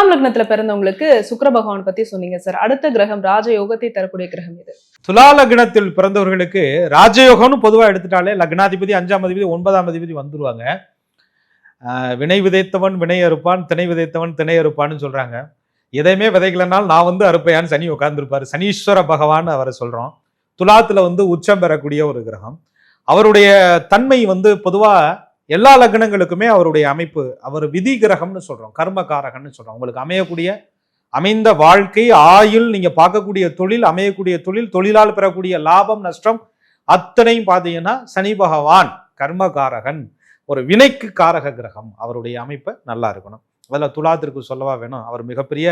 துலாம் லக்னத்துல பிறந்தவங்களுக்கு சுக்கிர பகவான் பத்தி சொன்னீங்க சார். அடுத்த கிரகம் ராஜயோகத்தை தரக்கூடிய கிரகம் இது. துலா லக்னத்தில் பிறந்தவர்களுக்கு ராஜயோகம்னு பொதுவா எடுத்துட்டாலே லக்னாதிபதி 5ஆம் அதிபதி 9ஆம் அதிபதி வந்துருவாங்க. வினை விதைத்தவன் வினை அறுப்பான், திணை விதைத்தவன் திணை அறுப்பான்னு சொல்றாங்க. எதையுமே விதைக்கலனால் நான் வந்து அறுப்பையான்னு சனி உட்கார்ந்துருப்பாரு. சனீஸ்வர பகவான் அவரை சொல்றோம். துலாத்துல வந்து உச்சம் பெறக்கூடிய ஒரு கிரகம். அவருடைய தன்மை வந்து பொதுவா எல்லா லக்னங்களுக்குமே அவருடைய அமைப்பு, அவர் விதி கிரகம்னு சொல்றோம், கர்மகாரகன்னு சொல்றோம். உங்களுக்கு அமைந்த வாழ்க்கை, ஆயுள், நீங்க பார்க்கக்கூடிய தொழில், அமையக்கூடிய தொழில், தொழிலால் பெறக்கூடிய லாபம் நஷ்டம் அத்தனையும் பார்த்தீங்கன்னா சனி பகவான் கர்மகாரகன், ஒரு வினைக்கு காரக கிரகம். அவருடைய அமைப்பை நல்லா இருக்கணும். அதில் துலாத்திற்கு சொல்லவா வேணும், அவர் மிகப்பெரிய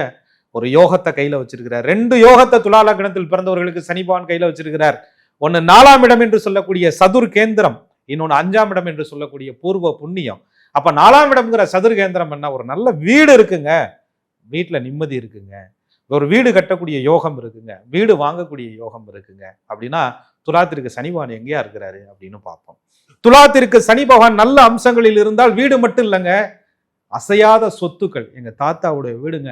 ஒரு யோகத்தை கையில வச்சிருக்கிறார். 2 யோகத்தை துலா லக்னத்தில் பிறந்தவர்களுக்கு சனி பகவான் கையில வச்சிருக்கிறார். ஒன்னு 4ஆம் இடம் என்று சொல்லக்கூடிய சதுர் கேந்திரம், இன்னொன்னு 5ஆம் இடம் என்று சொல்லக்கூடிய பூர்வ புண்ணியம். அப்ப 4ஆம் இடம்ங்கிற சதுர் கேந்திரம் என்ன, ஒரு நல்ல வீடு இருக்குங்க, வீட்டுல நிம்மதி இருக்குங்க, ஒரு வீடு கட்டக்கூடிய யோகம் இருக்குங்க, வீடு வாங்கக்கூடிய யோகம் இருக்குங்க. அப்படின்னா துலாத்திற்கு சனி பகவான் எங்கேயா இருக்கிறாரு அப்படின்னு பார்ப்போம். துலாத்திற்கு சனி பகவான் நல்ல அம்சங்களில் இருந்தால் வீடு மட்டும் இல்லைங்க, அசையாத சொத்துக்கள். எங்க தாத்தாவுடைய வீடுங்க,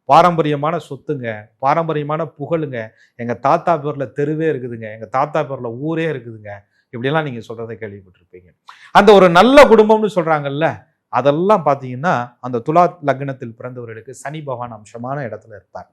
பாரம்பரியமான சொத்துங்க, பாரம்பரியமான புகழுங்க, எங்க தாத்தா பேர்ல தெருவே இருக்குதுங்க, எங்க தாத்தா பேர்ல ஊரே இருக்குதுங்க, இப்படியெல்லாம் நீங்க சொல்றதை கேள்விப்பட்டிருப்பீங்க. அந்த ஒரு நல்ல குடும்பம்னு சொல்றாங்கல்ல, அதெல்லாம் பாத்தீங்கன்னா அந்த துலா லக்னத்தில் பிறந்தவர்களுக்கு சனி பகவான் அம்சமான இடத்துல இருப்பார்.